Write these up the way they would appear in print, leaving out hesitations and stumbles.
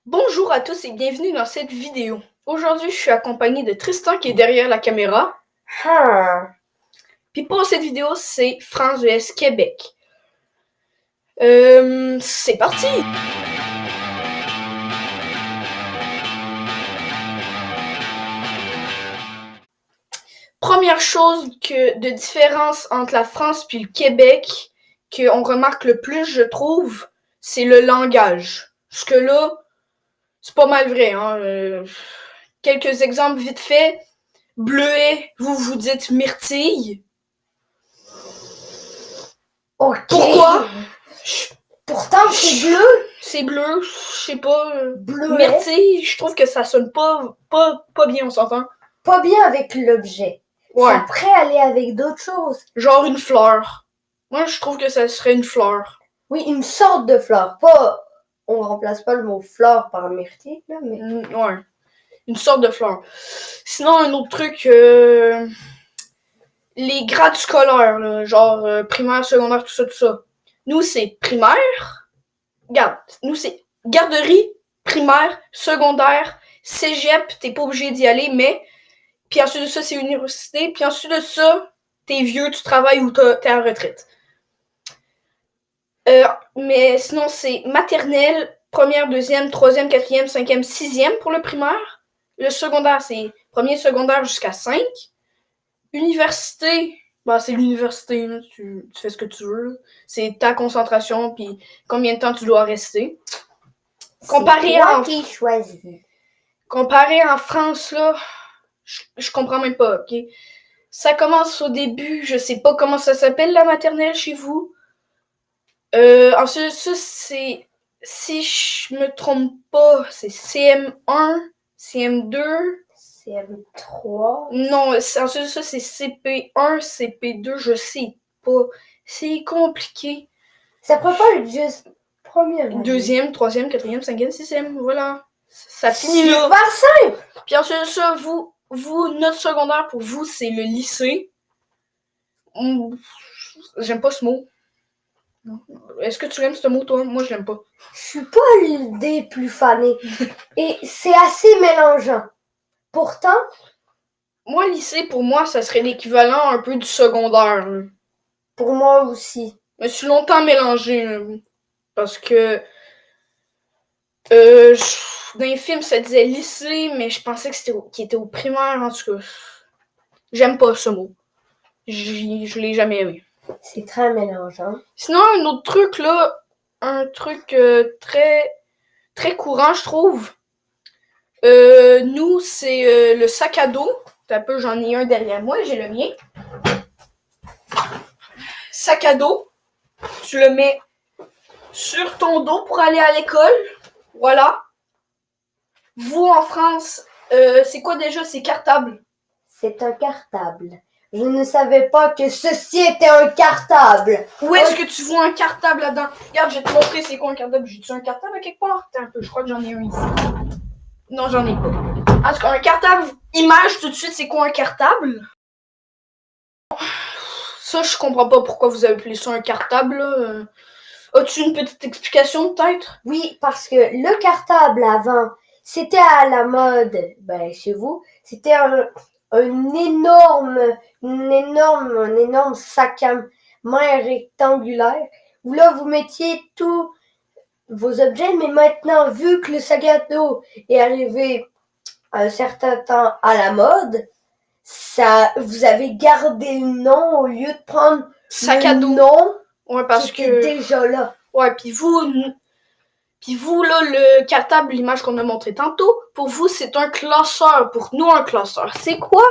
Bonjour à tous et bienvenue dans cette vidéo. Aujourd'hui, je suis accompagné de Tristan qui est derrière la caméra. Puis pour cette vidéo, c'est France vs Québec. C'est parti! Première chose de différence entre la France puis le Québec, qu'on remarque le plus, je trouve, c'est le langage. Parce que là, c'est pas mal vrai, hein. Quelques exemples vite fait. Bleuet, vous dites myrtille. Ok. Pourquoi? Pourtant, c'est bleu. C'est bleu, je sais pas. Bleuet. Myrtille, je trouve que ça sonne pas bien, on s'entend. Pas bien avec l'objet. Ouais. Ça pourrait aller avec d'autres choses. Genre une fleur. Moi, je trouve que ça serait une fleur. Oui, une sorte de fleur. Pas. On remplace pas le mot fleur par myrtille, là, mais. Ouais. Une sorte de fleur. Sinon, un autre truc, les grades scolaires, là, genre primaire, secondaire, tout ça. Nous, c'est primaire. Regarde, nous, c'est garderie, primaire, secondaire, cégep, t'es pas obligé d'y aller, mais. Puis ensuite de ça, c'est université. Puis ensuite de ça, t'es vieux, tu travailles ou t'es en retraite. Mais sinon, c'est maternelle, première, deuxième, troisième, quatrième, cinquième, sixième pour le primaire. Le secondaire, c'est premier secondaire jusqu'à 5. Université, bah c'est l'université, là. Tu fais ce que tu veux. Là. C'est ta concentration, puis combien de temps tu dois rester. Comparé En France, là, je comprends même pas, ok? Ça commence au début, je sais pas comment ça s'appelle la maternelle chez vous. Ensuite, ça, c'est, si je me trompe pas, c'est CM1, CM2. CM3. Non, ensuite, ça, c'est CP1, CP2, je sais pas. C'est compliqué. Ça prépare juste première année. Deuxième, troisième, quatrième, cinquième, sixième, voilà. Ça finit là. Super simple! Puis ensuite, ça, vous, notre secondaire, pour vous, c'est le lycée. J'aime pas ce mot. Est-ce que tu aimes ce mot, toi? Moi, je l'aime pas. Je suis pas des plus fanés. Et c'est assez mélangeant. Pourtant, moi, lycée, pour moi, ça serait l'équivalent un peu du secondaire. Là. Pour moi aussi. Je me suis longtemps mélangé. Là, parce que dans les films, ça disait lycée, mais je pensais que qu'il était au primaire, en tout cas. J'aime pas ce mot. Je l'ai jamais aimé. C'est très mélangeant. Sinon, un autre truc, là, un truc très, très courant, je trouve. Nous, c'est le sac à dos. Un peu, j'en ai un derrière moi, j'ai le mien. Sac à dos. Tu le mets sur ton dos pour aller à l'école. Voilà. Vous, en France, c'est quoi déjà? C'est cartable. C'est un cartable. Je ne savais pas que ceci était un cartable. Où est-ce que tu vois un cartable là-dedans? Regarde, je vais te montrer c'est quoi un cartable. J'ai-tu un cartable à quelque part? Attends un peu, je crois que j'en ai un ici. Non, j'en ai pas. En tout cas, un cartable, image tout de suite, c'est quoi un cartable? Ça, je comprends pas pourquoi vous avez appelé ça un cartable, là. As-tu une petite explication, peut-être? Oui, parce que le cartable avant, c'était à la mode, chez vous, c'était un énorme sac à main rectangulaire où là, vous mettiez tous vos objets, mais maintenant, vu que le sac à dos est arrivé un certain temps à la mode, ça, vous avez gardé le nom au lieu de prendre sac à dos. Nom ouais, parce qui était déjà là. Ouais, puis vous, là, le cartable, l'image qu'on a montrée tantôt, pour vous, c'est un classeur. Pour nous, un classeur, c'est quoi?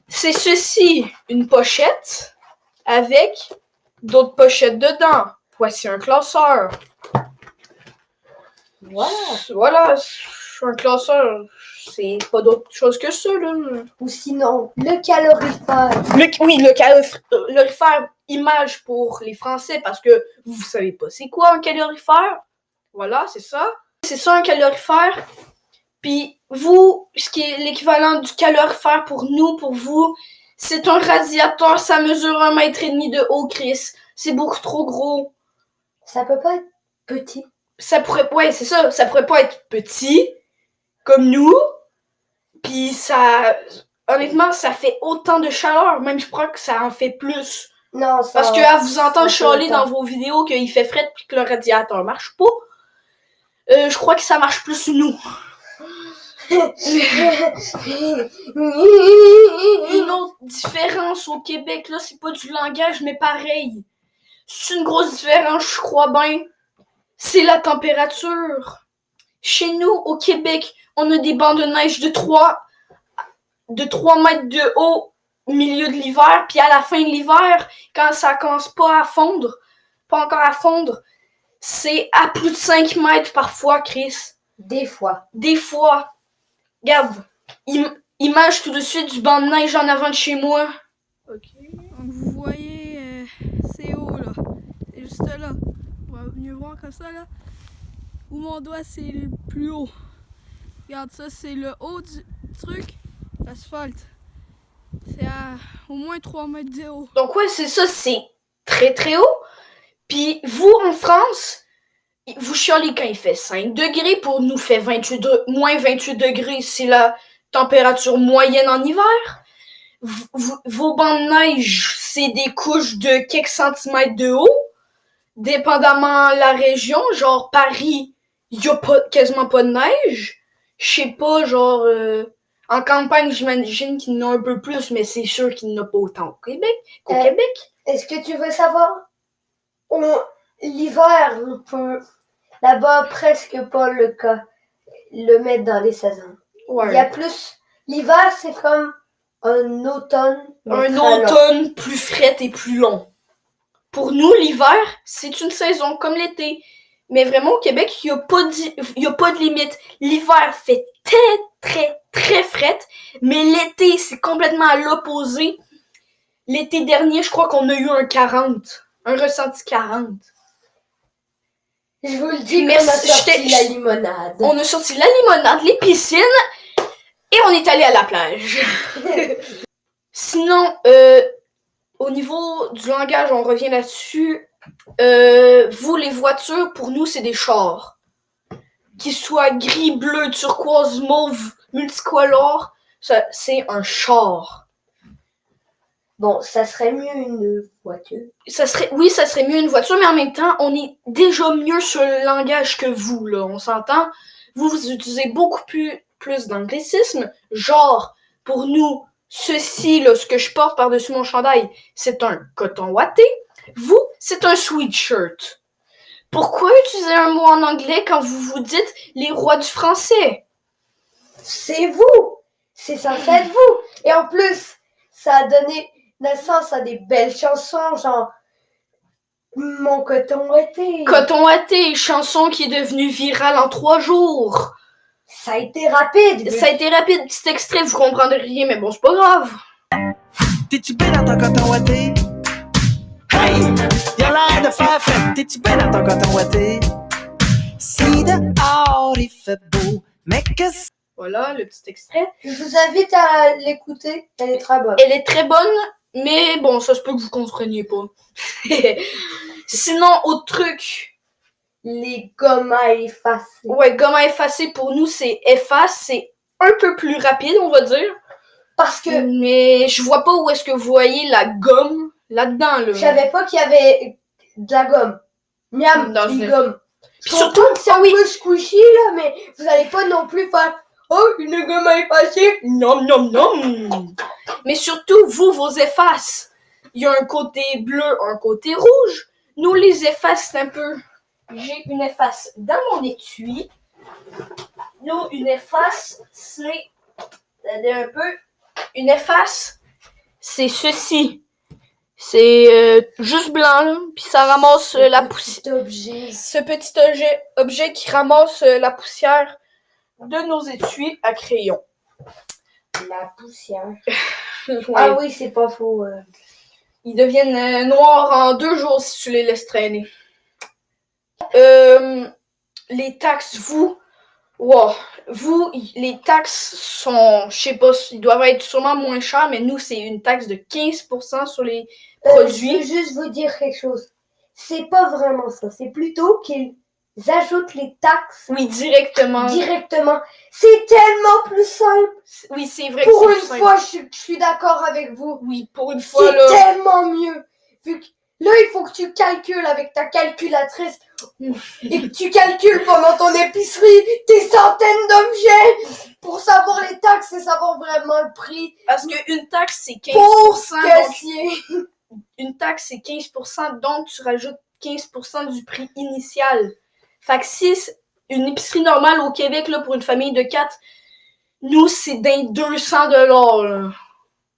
C'est ceci, une pochette avec d'autres pochettes dedans. Voici un classeur. Voilà, un classeur, c'est pas d'autre chose que ça, là. Ou sinon, le calorifère. Oui, le calorifère, image pour les Français, parce que vous savez pas c'est quoi un calorifère. Voilà, c'est ça. C'est ça un calorifère. Puis vous, ce qui est l'équivalent du calorifère pour nous, pour vous, c'est un radiateur, ça mesure 1,5 m de haut, Chris. C'est beaucoup trop gros. Ça peut pas être petit. ça pourrait, ouais, c'est ça, ça pourrait pas être petit, comme nous, puis ça, honnêtement, ça fait autant de chaleur, même je crois que ça en fait plus. Non, ça... Parce que à vous entendre ça fait chialer autant. dans vos vidéos qu'il fait frais puis que le radiateur marche pas, je crois que ça marche plus nous. Une autre différence au Québec, là, c'est pas du langage, mais pareil. C'est une grosse différence, je crois bien. C'est la température. Chez nous, au Québec, on a des bancs de neige de 3 mètres de haut au milieu de l'hiver, puis à la fin de l'hiver, quand ça commence pas encore à fondre, c'est à plus de 5 mètres parfois, Chris. Des fois. Des fois. Regarde, image tout de suite du banc de neige en avant de chez moi. Ok, donc vous voyez, c'est haut là, c'est juste là. On va mieux voir comme ça là. Où mon doigt c'est le plus haut. Regarde ça, c'est le haut du truc, l'asphalte. C'est à au moins 3 mètres de haut. Donc ouais, c'est ça, c'est très très haut. Puis vous, en France, vous chialez quand il fait 5 degrés, pour nous fait moins 28 degrés, c'est la température moyenne en hiver. Vos bancs de neige, c'est des couches de quelques centimètres de haut, dépendamment de la région. Genre Paris, il n'y a quasiment pas de neige. Je sais pas, genre en campagne, j'imagine qu'il y en a un peu plus, mais c'est sûr qu'il n'y en a pas autant au Québec qu'au Québec. Est-ce que tu veux savoir? L'hiver, on peut là-bas presque pas le mettre dans les saisons. Ouais. Il y a plus. L'hiver, c'est comme un automne. Un automne plus frais et plus long. Pour nous, l'hiver, c'est une saison comme l'été. Mais vraiment, au Québec, il n'y a pas de limite. L'hiver fait très, très, très frais, mais l'été, c'est complètement à l'opposé. L'été dernier, je crois qu'on a eu un 40. Un ressenti 40. Je vous le dis, Merci, on a sorti la limonade. On a sorti la limonade, les piscines, et on est allé à la plage. Sinon, au niveau du langage, on revient là-dessus. Vous, les voitures, pour nous, c'est des chars. Qu'ils soient gris, bleu, turquoise, mauve, multicolore, ça, c'est un char. Bon, ça serait mieux une voiture. Ça serait mieux une voiture, mais en même temps, on est déjà mieux sur le langage que vous, là. On s'entend? Vous utilisez beaucoup plus d'anglicisme. Genre, pour nous, ceci, là, ce que je porte par-dessus mon chandail, c'est un coton ouaté. Vous, c'est un sweatshirt. Pourquoi utiliser un mot en anglais quand vous vous dites les rois du français? C'est vous! C'est censé être vous! Et en plus, ça a donné naissance à des belles chansons, genre Mon coton ouaté. Coton ouaté, chanson qui est devenue virale en 3 jours. Ça a été rapide. Ça a été rapide, petit extrait, vous comprendrez rien, mais bon, c'est pas grave. T'es-tu bien dans ton coton ouaté? Hey! Y'a l'air de faire fête. T'es-tu bien dans ton coton ouaté? Si dehors il fait beau, mais que Voilà, le petit extrait. Je vous invite à l'écouter. Elle est très bonne. Elle est très bonne, mais bon, ça se peut que vous compreniez pas. Sinon, autre truc. Les gommes à effacer. Ouais, gomme à effacer, pour nous, c'est efface. C'est un peu plus rapide, on va dire. Parce que Mais je vois pas où est-ce que vous voyez la gomme là-dedans, là. je savais pas qu'il y avait de la gomme. Miam, Dans une une- gomme. Puis surtout, C'est un peu squishy là, mais vous allez pas non plus faire oh, une gomme à effacer. nom, nom, nom. Mais surtout, vous, vos effaces. Il y a un côté bleu, un côté rouge. Nous, les effaces, c'est un peu... J'ai une efface dans mon étui. Nous, une efface, c'est... un peu... Une efface, c'est ceci. C'est juste blanc, là, puis ça ramasse la poussière. Objet. Ce petit objet qui ramasse la poussière de nos étuis à crayon. La poussière. Ouais. Ah oui, c'est pas faux. Ils deviennent noirs en 2 jours si tu les laisses traîner. Les taxes, vous, les taxes sont, je sais pas, ils doivent être sûrement moins chers, mais nous, c'est une taxe de 15% sur les Je produits. veux juste vous dire quelque chose. C'est pas vraiment ça. C'est plutôt qu'ils ajoutent les taxes Oui, directement. directement. C'est tellement plus simple. Oui, c'est vrai que Pour c'est une plus simple. fois, je suis d'accord avec vous. Oui, pour une fois, C'est là. tellement mieux. Vu que là, il faut que tu calcules avec ta calculatrice et que tu calcules pendant ton épicerie tes centaines d'objets pour savoir les taxes et savoir vraiment le prix. Parce qu'une taxe, c'est 15%. Pauvre Donc, caissier. une taxe, c'est 15%. Donc, tu rajoutes 15% du prix initial. Fait que si une épicerie normale au Québec, là, pour une famille de 4, nous, c'est d'un 200 $.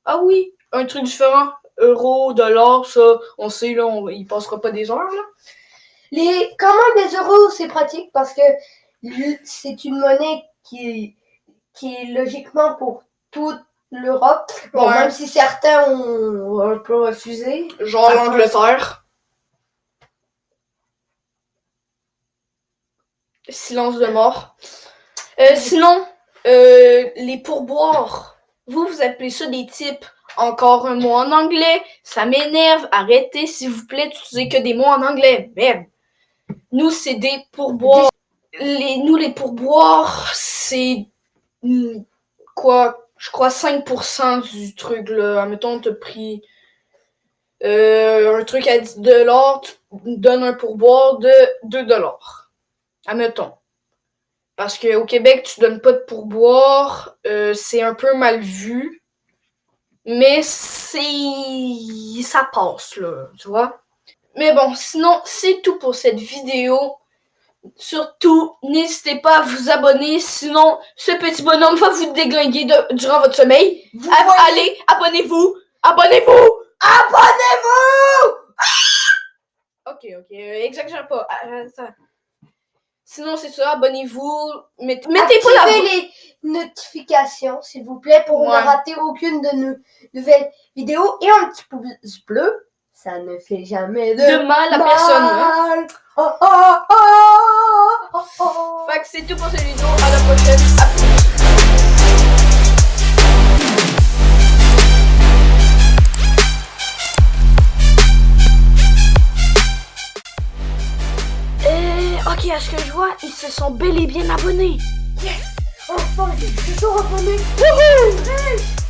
Ah oui, un truc différent. Euros, dollars, ça, on sait, là, il passera pas des heures, là. Quand même, les euros, c'est pratique parce que c'est une monnaie qui est logiquement pour toute l'Europe. Bon, Ouais. même si certains ont un peu refusé. Genre l'Angleterre. Silence de mort. Sinon, les pourboires. Vous appelez ça des types. Encore un mot en anglais. Ça m'énerve. Arrêtez, s'il vous plaît, d'utiliser que des mots en anglais. Merde. Nous, c'est des pourboires. Les pourboires, c'est... quoi? Je crois 5% du truc, là. Admettons, t'as pris un truc à 10 $, tu donnes un pourboire de 2 $. Admettons. Parce qu'au Québec, tu donnes pas de pourboire. C'est un peu mal vu. Mais ça passe, là, tu vois. Mais bon, sinon, c'est tout pour cette vidéo. Surtout, n'hésitez pas à vous abonner, sinon ce petit bonhomme va vous déglinguer durant votre sommeil. Allez, abonnez-vous! Abonnez-vous! Abonnez-vous! Ok, exagère pas. Ça. Sinon, c'est ça, abonnez-vous. Mettez pas la... Activez les notifications, s'il vous plaît, pour ne rater aucune de nos nouvelles vidéos. Et un petit pouce bleu, ça ne fait jamais de mal à personne. Hein? Fait que c'est tout pour cette vidéo. À la prochaine. À plus. Ok, à ce que je vois, ils se sont bel et bien abonnés. Yes! Enfin, ils se sont abonnés. Wouhou!